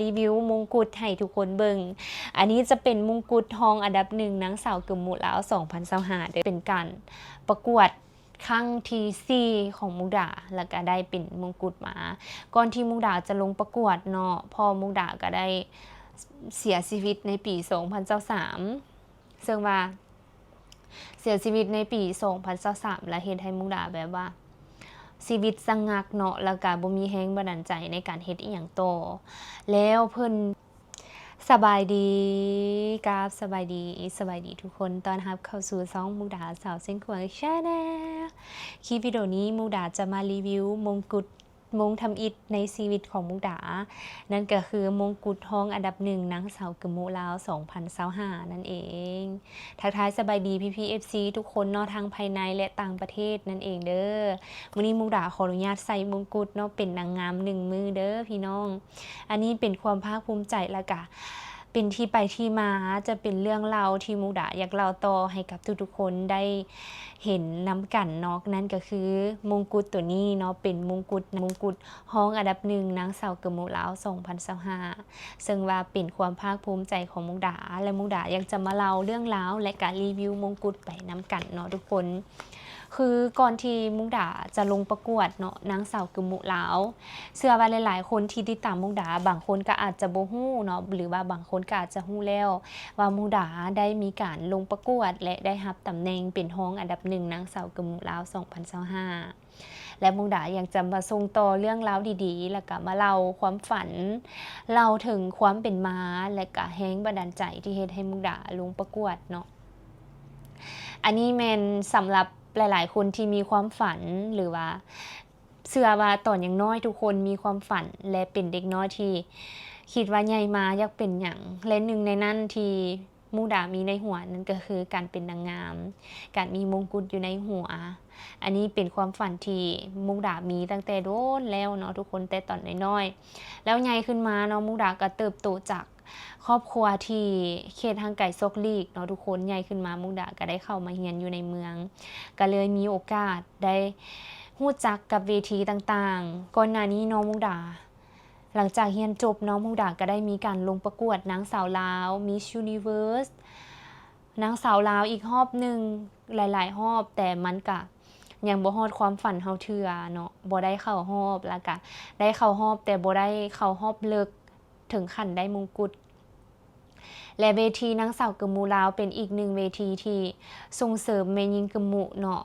รีวิวมงกุฎให้ทุกคนเบิ่งอันนี้จะเป็นมงกุฎทองอันดับหนึ่งนางสาวกึมมุลาว2025ได้เป็นการประกวดครั้งที่4ของมุกดาแล้วก็ได้เป็นมงกุฎมาก่อนที่มุกดาจะลงประกวดเนาะพอมุกดาก็ได้เสียชีวิตในปี2023ซึ่งว่าเสียชีวิตในปี2023และเฮ็ดให้มุกดาแบบว่าชีวิตสงักเนาะแล้วก็บ่มีแรงบันดาลใจในการเฮ็ดอีหยังต่อแล้วเพิ่นสบายดีกับสบายดีทุกคนตอนรับเข้าสู่ช่องมุกดาสาวเส้นขวางชาแนลคลิปวิดีโอนี้มุกดาจะมารีวิวมงกุฎมงทำอิฐในชีวิตของมุกดานั่นก็คือมงกุฎทองอันดับหนึ่งนางสาวกึมมุลาว2025นั่นเองทักทายสบายดีพี่ๆ FC ทุกคนเนาะทั้งภายในและต่างประเทศนั่นเองเด้อมื้อนี้มุกดาขออนุญาตใส่มงกุฎเนาะเป็นนางงาม1มือเด้อพี่น้องอันนี้เป็นความภาคภูมิใจแล้วก็เป็นที่ไปที่มาจะเป็นเรื่องเล่าที่มุกดาอยากเล่าต่อให้กับทุกๆคนได้เห็นน้ำกันเนาะนั่นก็คือมงกุฎตัวนี้เนาะเป็นมงกุฎห้องอันดับหนึ่งนางสาวกึมมุลาว2025ซึ่งว่าเป็นความภาคภูมิใจของมุกดาและมุกดาอยากจะมาเล่าเรื่องราวและการรีวิวมงกุฎไปน้ำกันเนาะทุกคนคือก่อนที่มุกดาจะลงประกวดเนาะนางสาวกึมมุลาวเชื่อว่าหลายๆคนที่ติดตามมุกดาบางคนก็อาจจะบ่ฮู้เนาะหรือว่าบางคนก็อาจจะฮู้แล้วว่ามุกดาได้มีการลงประกวดและได้รับตำแหน่งเป็นห้องอันดับหนึ่งนางสาวกึมมุลาว2025และมุกดาอยากจะมาส่งต่อเรื่องราวดีๆแล้วก็มาเล่าความฝันเล่าถึงความเป็นมาและก็แรงบันดาลใจที่เฮ็ดให้มุกดาลงประกวดเนาะอันนี้แม่นสำหรับหลายๆคนที่มีความฝันหรือว่าเชื่อว่าตอนยังน้อยทุกคนมีความฝันและเป็นเด็กน้อยที่คิดว่าใหญ่มาอยากเป็นหยังและหนึ่งในนั้นที่มุกดามีในหัวนั่นก็คือการเป็นนางงามการมีมงกุฎอยู่ในหัวอันนี้เป็นความฝันที่มุกดามีตั้งแต่โดนแล้วเนาะทุกคนแต่ตอนน้อยๆแล้วใหญ่ขึ้นมาเนาะมุกดาก็เติบโตจากครอบครัวที่เขตทางไก่ซกลีกเนาะทุกคนใหญ่ขึ้นมามุกดาก็ได้เข้ามาเรียนอยู่ในเมืองก็เลยมีโอกาสได้รู้จักกับเวทีต่างๆก่อนหน้านี้น้องมุกดาหลังจากเรียนจบน้องมุกดาก็ได้มีการลงประกวดนางสาวลาว Miss Universe นางสาวลาวอีกรอบหนึ่งหลายๆรอบแต่มันก็ยังบ่ฮอดความฝันเฮาเทื่อเนาะบ่ได้เข้ารอบแล้วก็ได้เข้ารอบแต่บ่ได้เข้ารอบเลิกถึงขั้นได้มงกุฎและเวทีนางสาวกึมมุลาวเป็นอีกหนึ่งเวทีที่ส่งเสริมแม่หญิงกึมมุเนาะ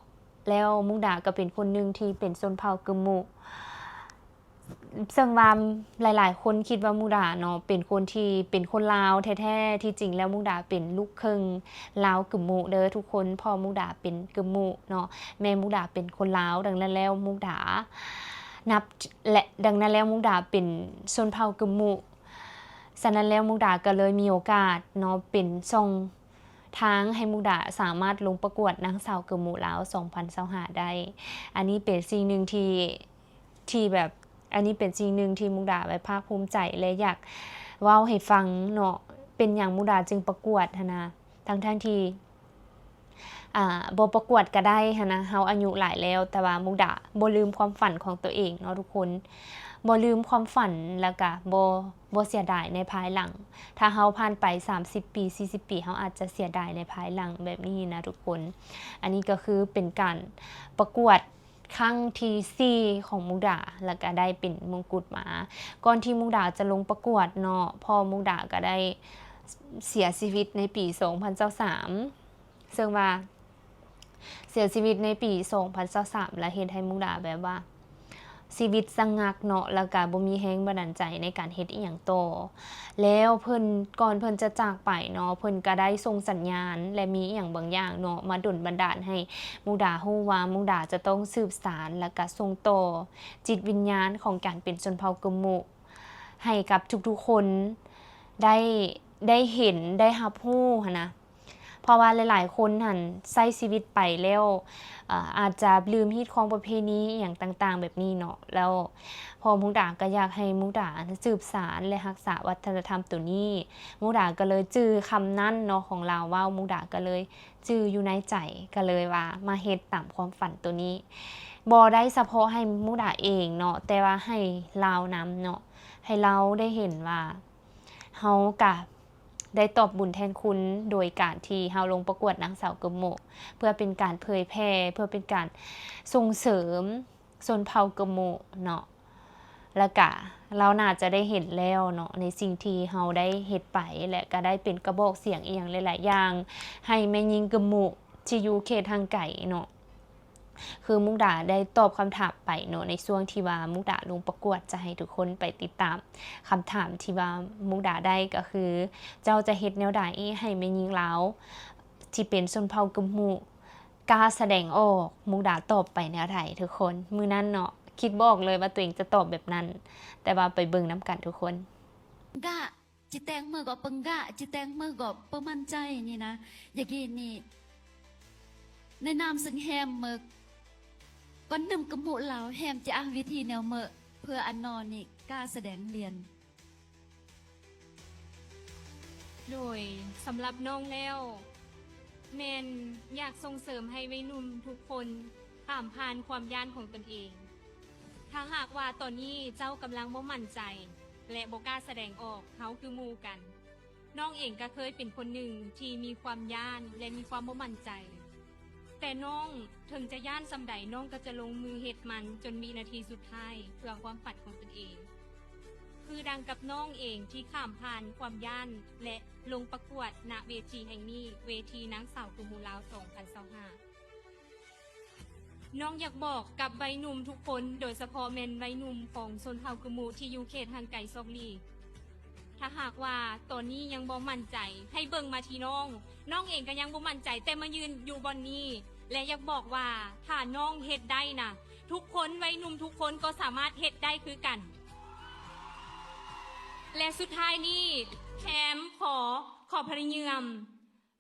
แล้วมุกดาก็เป็นคนหนึ่งที่เป็นชนเผ่ากึมมุซึ่งว่าหลายๆคนคิดว่ามุกดาเนาะเป็นคนที่เป็นคนลาวแท้ๆที่จริงแล้วมุกดาเป็นลูกครึ่งลาวกึมมุเด้อทุกคนพ่อมุกดาเป็นกึมมุเนาะแม่มุกดาเป็นคนลาวดังนั้นแล้วมุกดานับและดังนั้นแล้วมุกดาเป็นชนเผ่ากึมมุฉะนั้นแล้วมุกดาก็เลยมีโอกาสเนาะเป็นช่องทางให้มุกดาสามารถลงประกวดนางสาวกึมมุลาว2025ได้อันนี้เป็นสิ่งหนึ่งที่แบบอันนี้เป็นสิ่งหนึ่งที่มุกดาไว้ภาคภูมิใจและอยากเว้าให้ฟังเนาะเป็นอย่างมุกดาจึงประกวดนะทั้งที่บ่ประกวดก็ได้นะเฮาอายุหลายแล้วแต่ว่ามุกดาบ่ลืมความฝันของตัวเองเนาะทุกคนบ่ลืมความฝันแล้วก็บ่เสียดายในภายหลังถ้าเฮาผ่านไป30ปี40ปีเฮาอาจจะเสียดายในภายหลังแบบนี้นะทุกคนอันนี้ก็คือเป็นการประกวดครั้งที่4ของมุกดาแล้วก็ได้เป็นมงกุฎมาก่อนที่มุกดาจะลงประกวดเนาะพอมุกดาก็ได้เสียชีวิตในปี2023ซึ่งว่าเสียชีวิตในปี2023และเฮ็ดให้มุกดาแบบว่าชีวิตสงักเนาะแล้วก็บ่มีแรงบันดาลใจในการเฮ็ดอีหยังต่อแล้วเพิ่นก่อนเพิ่นจะจากไปเนาะเพิ่นก็ได้ส่งสัญญาณและมีอีหยังบางอย่างเนาะมาดลบันดาลให้มุกดาฮู้ว่ามุกดาจะต้องสืบสานแล้วก็ส่งต่อจิตวิญญาณของการเป็นชนเผ่ากึมมุให้กับทุกๆคนได้เห็นได้รับรู้หั้นนะเพราะว่าหลายๆคนหั่นใช้ชีวิตไปแล้วอาจจะลืมฮีตของประเพณีอย่างต่างๆแบบนี้เนาะแล้วพอมุกดาก็อยากให้มุกดาสืบสานและรักษาวัฒนธรรมตัวนี้มุกดาก็เลยจื้อคำนั้นเนาะของลาวว่ามุกดาก็เลยจื้ออยู่ในใจก็เลยว่ามาเฮ็ดตามความฝันตัวนี้บ่ได้เฉพาะให้มุกดาเองเนาะแต่ว่าให้ลาวนำเนาะ ให้เราได้เห็นว่าเฮากะได้ตอบบุญแทนคุณโดยการที่เฮาลงประกวดนางสาวกึมโมเพื่อเป็นการเผยแพร่เพื่อเป็นการส่งเสริมชนเผ่ากึมโมเนาะแล้วก็เราน่าจะได้เห็นแล้วเนาะในสิ่งที่เฮาได้เฮ็ดไปและก็ได้เป็นกระบอกเสียงอีหยังหลายๆอย่างให้แม่หญิงกึมโมที่อยู่เขตทางไกลเนาะคือมุกดาได้ตอบคำถามไปเนาะในช่วงที่ว่ามุกดาลงประกวดจะให้ทุกคนไปติดตามคำถามที่ว่ามุกดาได้ก็คือเจ้าจะเฮ็ดแนวใดให้แม่หญิงลาวที่เป็นชนเผ่ากึมโมกล้าแสดงออกมุกดาตอบไปแนวใดทุกคนมื้อนั้นเนาะคิดบอกเลยว่าตัวเองจะตอบแบบนั้น แต่ว่าไปเบิ่งน้ำกันทุกคน Enggak, cita yang me kok penggak, cita yang me kok pemancai niนะอย่างนี้ในนามซึ่งแฮมเมกก้อนนึ่มกระหมูเหลาแฮมจะวิธีแนวเมกเพื่ออันนอนนี่กล้าแสดงเรียนโดยสำหรับน้องแล้วแมนอยากส่งเสริมให้วัยหนุ่มทุกคนผ่านความย่านของตนเองถ้าหากว่าตอนนี้เจ้ากำลังบ่มั่นใจและบ่กล้าแสดงออกเฮาคือหมู่กันน้องเองก็เคยเป็นคนหนึ่งที่มีความย่านและมีความบ่มั่นใจแต่น้องถึงจะย่านสำใดน้องก็จะลงมือเฮ็ดมันจนมีนาทีสุดท้ายเพื่อความฝันของตนเองคือดังกับน้องเองที่ข้ามผ่านความย่านและลงประกวดณเวทีแห่งนี้เวทีนางสาวกึมโมลาว 2025 น้องอยากบอกกับวัยหนุ่มทุกคนโดยเฉพาะแม่นวัยหนุ่มของชนเผ่ากึมโมที่อยู่เขตทางไกลซอกลีถ้าหากว่าตอนนี้ยังบ่มั่นใจให้เบิ่งมาที่น้องเองก็ยังบ่มั่นใจแต่มายืนอยู่บนนี้และอยากบอกว่าถ้าน้องเฮ็ดได้นะทุกคนวัยหนุ่มทุกคนก็สามารถเฮ็ดได้คือกันและสุดท้ายนี้แฮมขอพระเยือม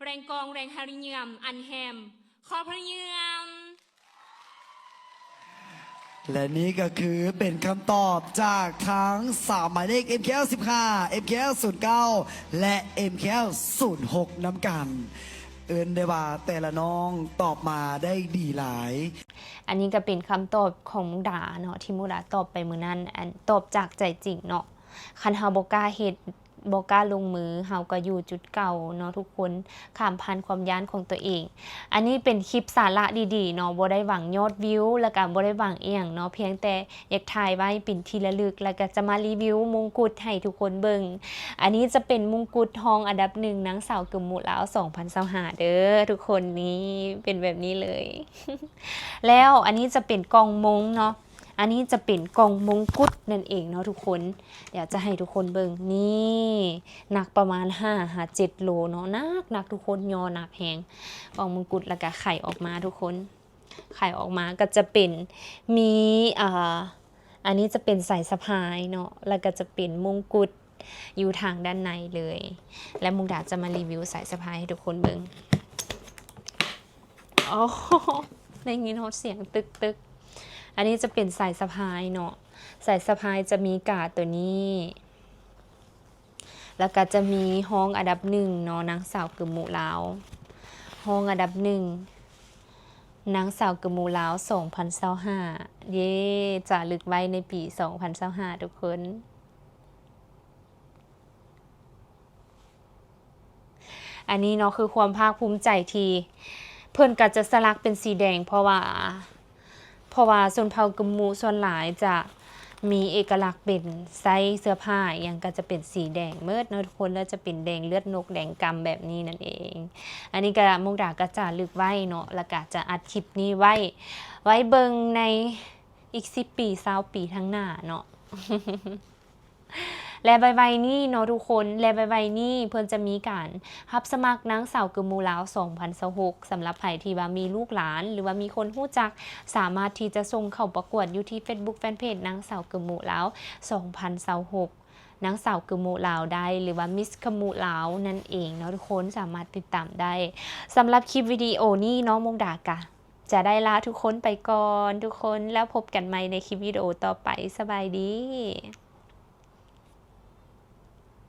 แรงกองแรงฮาริเยือมอันแฮมขอพระเยือมและนี่ก็คือเป็นคำตอบจากทั้ง3หมายเลข MKL 15 MKL 09 และ MKL 06น้ำกัน เอินได้ว่าแต่ละน้องตอบมาได้ดีหลาย อันนี้ก็เป็นคำตอบของมุกดาเนาะที่มุกดาตอบไปมื้อนั้นอันตอบจากใจจริงเนาะคันเฮาบ่กล้าเฮ็ดบ่กล้าลงมือเฮาก็อยู่จุดเก่าเนาะทุกคนข้ามผ่านความย้านของตัวเอง อันนี้เป็นคลิปสาระดีๆเนาะบ่ได้หวังยอดวิวแล้วก็บ่ได้หวังอีหยังเนาะเพียงแต่อยากถ่ายไว้เป็นที่ระลึกแล้วก็จะมารีวิวมงกุฎให้ทุกคนเบิ่งอันนี้จะเป็นมงกุฎทองอันดับ1นางสาวกึมโมลาว 2025 เด้อทุกคนนี้เป็นแบบนี้เลย แล้วอันนี้จะเป็นกองมงเนาะอันนี้จะเป็นกองมงกุฎนั่นเองเนาะทุกคนเดี๋ยวจะให้ทุกคนเบิ่งนี่หนักประมาณ5-7 โลเนาะหนักทุกคนยอหนักแฮงกองมงกุฎแล้วก็ไข่ออกมาทุกคนไข่ออกมาก็จะเป็นมีอันนี้จะเป็นสายสะพายเนาะแล้วก็จะเป็นมงกุฎอยู่ทางด้านในเลยและมุกดาจะมารีวิวสายสะพายให้ทุกคนเบิ่งอ๋อได้ยินเสียงตึกอันนี้จะเป็นสายสะพายเนาะสายสะพายจะมีกาดตัวนี้แล้วก็จะมีห้องอันดับ1เนาะนางสาวกึมโมลาวห้องอันดับ1นางสาวกึมโมลาว 2025 เย้จะลึกไว้ในปี 2025 ทุกคนอันนี้เนาะคือความภาคภูมิใจที่เพิ่นก็จะสลักเป็นสีแดงเพราะว่าชนเผ่ากึมโมส่วนหลายจะมีเอกลักษณ์เป็นไซส์เสื้อผ้าอย่างก็จะเป็นสีแดงเมิดเนาะทุกคนแล้วจะเป็นแดงเลือดนกแดงกำแบบนี้นั่นเองอันนี้ก็มุกดาก็จะลึกไว้เนาะแล้วก็จะอัดคลิปนี้ไว้เบิ่งในอีก10 ปี20 ปีข้างหน้าเนาะ และใบนี้เนาะทุกคนและใบนี้เพิ่นจะมีการรับสมัครนางสาวกึมโมลาว 2026 สำหรับใครที่ว่ามีลูกหลานหรือว่ามีคนรู้จักสามารถที่จะส่งเข้าประกวดอยู่ที่ Facebook Fanpage นางสาวกึมโมลาว 2026 นางสาวกึมโมลาวได้หรือว่ามิสกึมโมลาวนั่นเองเนาะทุกคนสามารถติดตามได้สำหรับคลิปวิดีโอนี้เนาะมุกดากะจะได้ลาทุกคนไปก่อนทุกคนแล้วพบกันใหม่ในคลิปวิดีโอต่อไปสบายดี